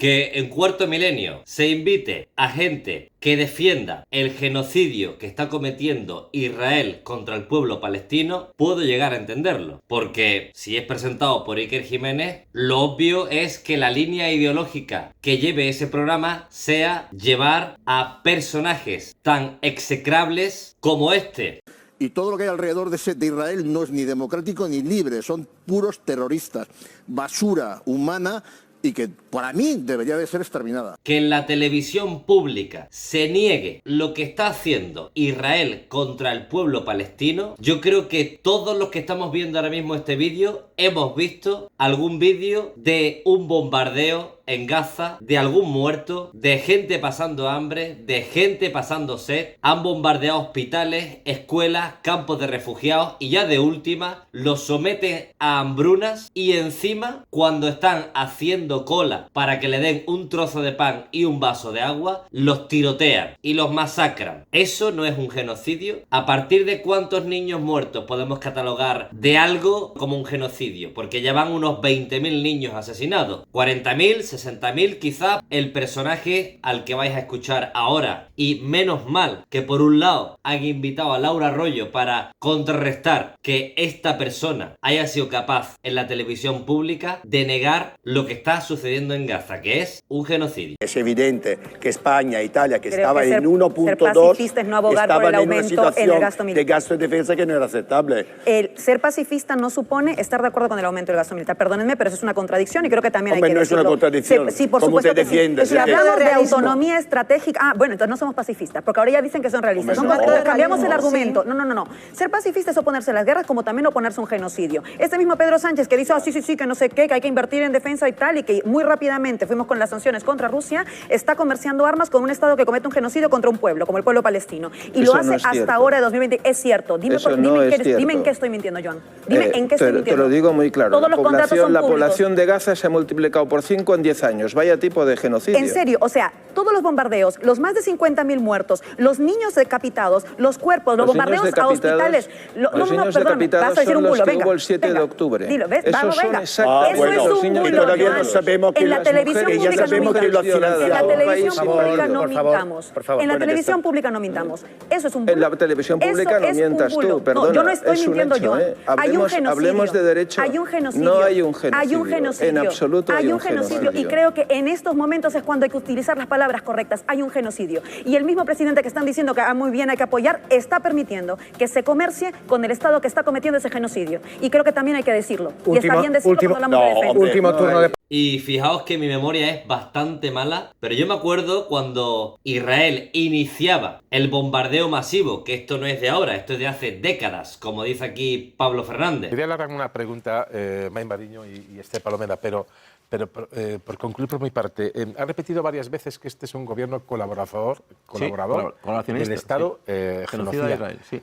que en cuarto milenio se invite a gente que defienda el genocidio que está cometiendo Israel contra el pueblo palestino, puedo llegar a entenderlo. Porque si es presentado por Iker Jiménez, lo obvio es que la línea ideológica que lleve ese programa sea llevar a personajes tan execrables como este. Y todo lo que hay alrededor de Israel no es ni democrático ni libre, son puros terroristas, basura humana y que para mí debería de ser exterminada. Que en la televisión pública se niegue lo que está haciendo Israel contra el pueblo palestino, yo creo que todos los que estamos viendo ahora mismo este vídeo hemos visto algún vídeo de un bombardeo en Gaza, de algún muerto, de gente pasando hambre, de gente pasando sed. Han bombardeado hospitales, escuelas, campos de refugiados y ya de última los someten a hambrunas y encima cuando están haciendo cola para que le den un trozo de pan y un vaso de agua, los tirotean y los masacran. ¿Eso no es un genocidio? ¿A partir de cuántos niños muertos podemos catalogar de algo como un genocidio? Porque ya van unos 20.000 niños asesinados. 40.000, 60.000 quizá el personaje al que vais a escuchar ahora. Y menos mal que por un lado han invitado a Laura Arroyo para contrarrestar que esta persona haya sido capaz en la televisión pública de negar lo que está sucediendo en Gaza, que es un genocidio. Es evidente que España, Italia, que Creo estaba que en 1.2, es no abogar por el aumento en el gasto militar. de gasto de defensa que no era aceptable. El ser pacifista no supone estar de acuerdo con el aumento del gasto militar. Perdónenme, pero eso es una contradicción y creo que también Hombre, hay que no decirlo. es una contradicción. Sí, por ¿Cómo supuesto te que sí. defiendes? Si hablamos de autonomía estratégica... bueno, entonces no somos pacifistas, porque ahora ya dicen que son realistas. Hombre, no. Cambiamos el argumento. Sí. No. Ser pacifista es oponerse a las guerras como también oponerse a un genocidio. Este mismo Pedro Sánchez que dice, sí, que no sé qué, que hay que invertir en defensa y tal, y que muy rápidamente fuimos con las sanciones contra Rusia, está comerciando armas con un Estado que comete un genocidio contra un pueblo, como el pueblo palestino. Y Eso lo hace no es hasta cierto. ahora de 2020. Es cierto. Dime en qué estoy mintiendo, Joan. Dime en qué estoy mintiendo. Te lo digo muy claro. Todos los contratos son La públicos. población de Gaza se ha multiplicado por 5 en 10 años. Vaya tipo de genocidio. En serio, o sea, todos los bombardeos, los más de 50.000 muertos, los niños decapitados, los cuerpos, los bombardeos a hospitales... Los niños decapitados son los que hubo el 7 de octubre. Dilo, ¿ves? Esos son Venga. exactamente Eso es los un niños bulo, todavía no Joan. sabemos que En la las televisión mujeres, pública ya sabemos no que lo ha mintamos. En la financiado. televisión Por pública no favor, mintamos. por favor, En la pueden televisión estar. pública no mintamos. Eso es un bulo. En la televisión pública no mientas tú, perdona. No, yo no estoy es un mintiendo, hecho, Joan. Hay un genocidio. Hablemos de derecho. Hay un genocidio. No hay un genocidio. Hay un genocidio. En absoluto hay un genocidio. Y creo que en estos momentos es cuando hay que utilizar las palabras correctas. Hay un genocidio. Y el mismo presidente que están diciendo que muy bien hay que apoyar, está permitiendo que se comercie con el Estado que está cometiendo ese genocidio. Y creo que también hay que decirlo. Y está bien decirlo cuando hablamos de defensa. Último turno de... Y fijaos que mi memoria es bastante mala, pero yo me acuerdo cuando Israel iniciaba el bombardeo masivo, que esto no es de ahora, esto es de hace décadas, como dice aquí Pablo Fernández. Quería hablar una pregunta, May Mariño y Esther Palomeda, pero por concluir por mi parte, ha repetido varias veces que este es un gobierno colaborador del Estado genocida de Israel. Sí.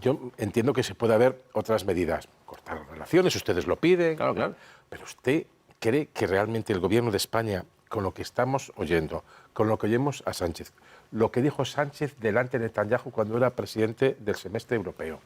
Yo entiendo que se puede haber otras medidas, cortar relaciones, ustedes lo piden, claro. Pero usted cree que realmente el gobierno de España, con lo que estamos oyendo, con lo que oyemos a Sánchez, lo que dijo Sánchez delante de Netanyahu cuando era presidente del semestre europeo,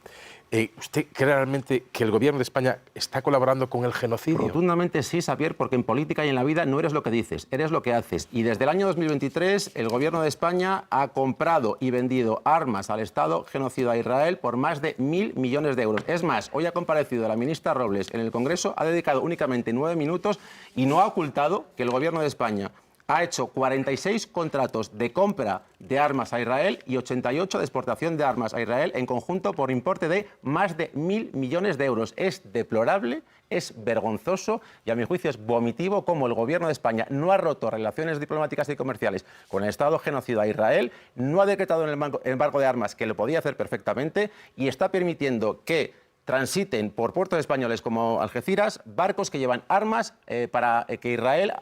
¿usted cree realmente que el gobierno de España está colaborando con el genocidio? Rotundamente sí, Xavier, porque en política y en la vida no eres lo que dices, eres lo que haces. Y desde el año 2023 el gobierno de España ha comprado y vendido armas al Estado genocida a Israel por más de 1.000 millones de euros. Es más, hoy ha comparecido la ministra Robles en el Congreso, ha dedicado únicamente 9 minutos y no ha ocultado que el gobierno de España ha hecho 46 contratos de compra de armas a Israel y 88 de exportación de armas a Israel en conjunto por importe de más de 1.000 millones de euros. Es deplorable, es vergonzoso y a mi juicio es vomitivo cómo el gobierno de España no ha roto relaciones diplomáticas y comerciales con el Estado genocida a Israel, no ha decretado el embargo de armas, que lo podía hacer perfectamente, y está permitiendo que transiten por puertos españoles como Algeciras barcos que llevan armas para que Israel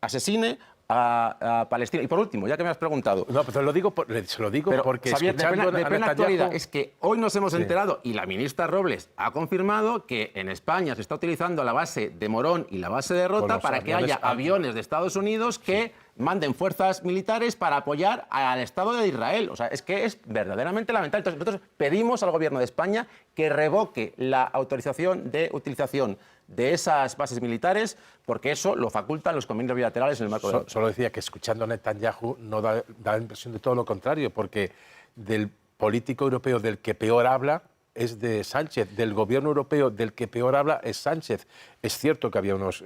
asesine a Palestina. Y por último, ya que me has preguntado... No, pero se lo digo porque Xavier, de plena actualidad, es que hoy nos hemos Sí. enterado y la ministra Robles ha confirmado que en España se está utilizando la base de Morón y la base de Rota para que haya aviones de Estados Unidos que manden fuerzas militares para apoyar al Estado de Israel. O sea, es que es verdaderamente lamentable. Entonces, nosotros pedimos al gobierno de España que revoque la autorización de utilización de esas bases militares, porque eso lo facultan los convenios bilaterales en el marco de la OTAN. Solo decía que escuchando a Netanyahu no da la impresión de todo lo contrario, porque del político europeo del que peor habla es de Sánchez, del gobierno europeo del que peor habla es Sánchez. Es cierto que había unos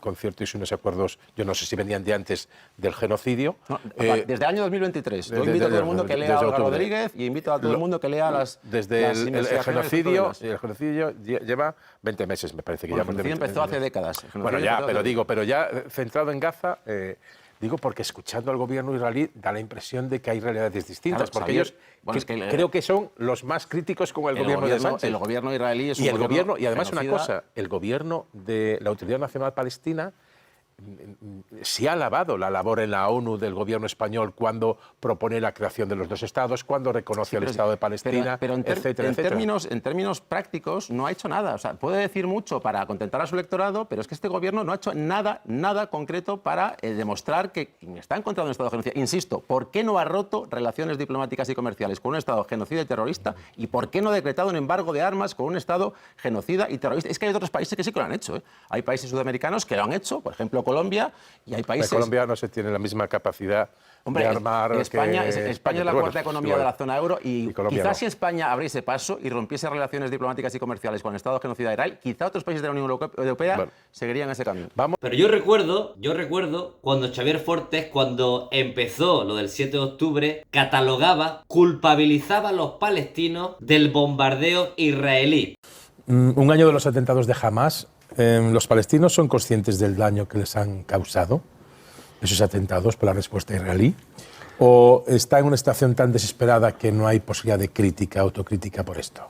conciertos y unos acuerdos, yo no sé si venían de antes del genocidio. No, desde el año 2023. Yo invito a todo el mundo que lea a Olga Rodríguez y invito a todo el mundo que lea las... Desde el genocidio lleva 20 meses, me parece que bueno, ya. El genocidio empezó hace décadas. Bueno, ya, pero ya centrado en Gaza... Digo porque escuchando al gobierno israelí da la impresión de que hay realidades distintas, claro, porque ellos creo que son los más críticos con el gobierno de Sánchez. El gobierno israelí es un gobierno y además genocida. una cosa, el gobierno de la Autoridad Nacional Palestina sí ha alabado la labor en la ONU del gobierno español cuando propone la creación de los dos estados, cuando reconoce el Estado de Palestina, pero etcétera, en etcétera. términos prácticos no ha hecho nada. O sea, puede decir mucho para contentar a su electorado, pero es que este gobierno no ha hecho nada concreto para demostrar que está en contra de un Estado genocida. Insisto, ¿por qué no ha roto relaciones diplomáticas y comerciales con un Estado genocida y terrorista? ¿Y por qué no ha decretado un embargo de armas con un Estado genocida y terrorista? Es que hay otros países que sí que lo han hecho, ¿eh? Hay países sudamericanos que lo han hecho, por ejemplo Colombia, y hay países... Colombia no se tiene la misma capacidad de armar España es la bueno, cuarta economía de la zona euro y Colombia quizás no. si España abriese paso y rompiese relaciones diplomáticas y comerciales con el Estado genocida de Israel, quizá otros países de la Unión Europea seguirían ese camino. Pero yo recuerdo cuando Xavier Fortes, cuando empezó lo del 7 de octubre, culpabilizaba a los palestinos del bombardeo israelí. Un año de los atentados de Hamas. ¿Los palestinos son conscientes del daño que les han causado esos atentados por la respuesta israelí? ¿O está en una situación tan desesperada que no hay posibilidad de crítica, autocrítica por esto?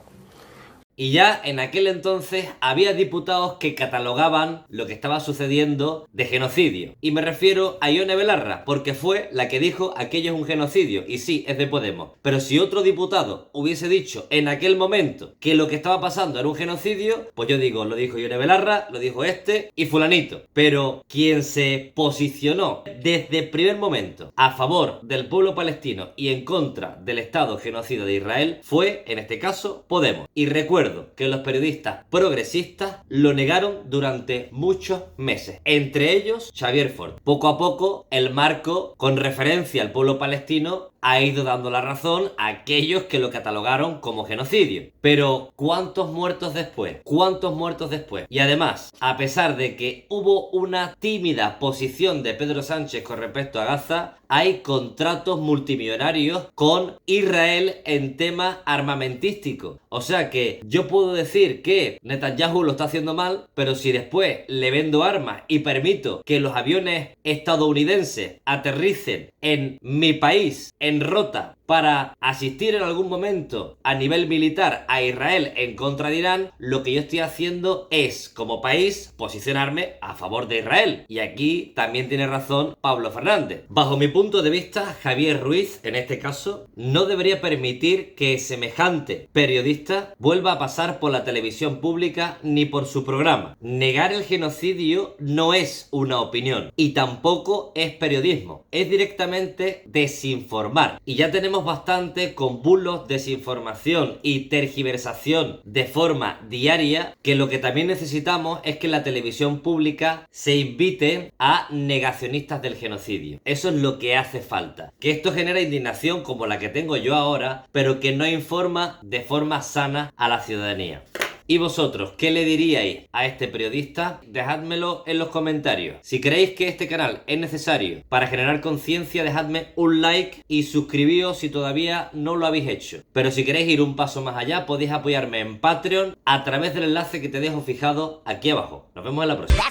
Y ya en aquel entonces había diputados que catalogaban lo que estaba sucediendo de genocidio. Y me refiero a Ione Belarra, porque fue la que dijo aquello es un genocidio. Y sí, es de Podemos. Pero si otro diputado hubiese dicho en aquel momento que lo que estaba pasando era un genocidio, pues yo digo, lo dijo Ione Belarra, lo dijo este y fulanito. Pero quien se posicionó desde el primer momento a favor del pueblo palestino y en contra del Estado genocida de Israel fue, en este caso, Podemos. Y recuerdo que los periodistas progresistas lo negaron durante muchos meses, entre ellos Xavier Fortes. Poco a poco el marco con referencia al pueblo palestino ha ido dando la razón a aquellos que lo catalogaron como genocidio. Pero ¿cuántos muertos después? ¿Cuántos muertos después? Y además, a pesar de que hubo una tímida posición de Pedro Sánchez con respecto a Gaza, hay contratos multimillonarios con Israel en tema armamentístico. O sea que yo puedo decir que Netanyahu lo está haciendo mal, pero si después le vendo armas y permito que los aviones estadounidenses aterricen en mi país, en Rota, para asistir en algún momento a nivel militar a Israel en contra de Irán, lo que yo estoy haciendo es, como país, posicionarme a favor de Israel. Y aquí también tiene razón Pablo Fernández. Bajo mi punto de vista, Javier Ruiz, en este caso, no debería permitir que semejante periodista vuelva a pasar por la televisión pública ni por su programa. Negar el genocidio no es una opinión y tampoco es periodismo. Es directamente desinformar. Y ya tenemos bastante con bulos, desinformación y tergiversación de forma diaria, que lo que también necesitamos es que la televisión pública se invite a negacionistas del genocidio. Eso es lo que hace falta. Que esto genera indignación como la que tengo yo ahora, pero que no informa de forma sana a la ciudadanía. ¿Y vosotros qué le diríais a este periodista? Dejádmelo en los comentarios. Si creéis que este canal es necesario para generar conciencia, dejadme un like y suscribíos si todavía no lo habéis hecho. Pero si queréis ir un paso más allá, podéis apoyarme en Patreon a través del enlace que te dejo fijado aquí abajo. Nos vemos en la próxima.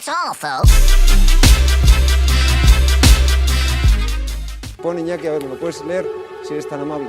Pon, Iñaki, a ver, ¿me lo puedes leer? Si eres tan amable.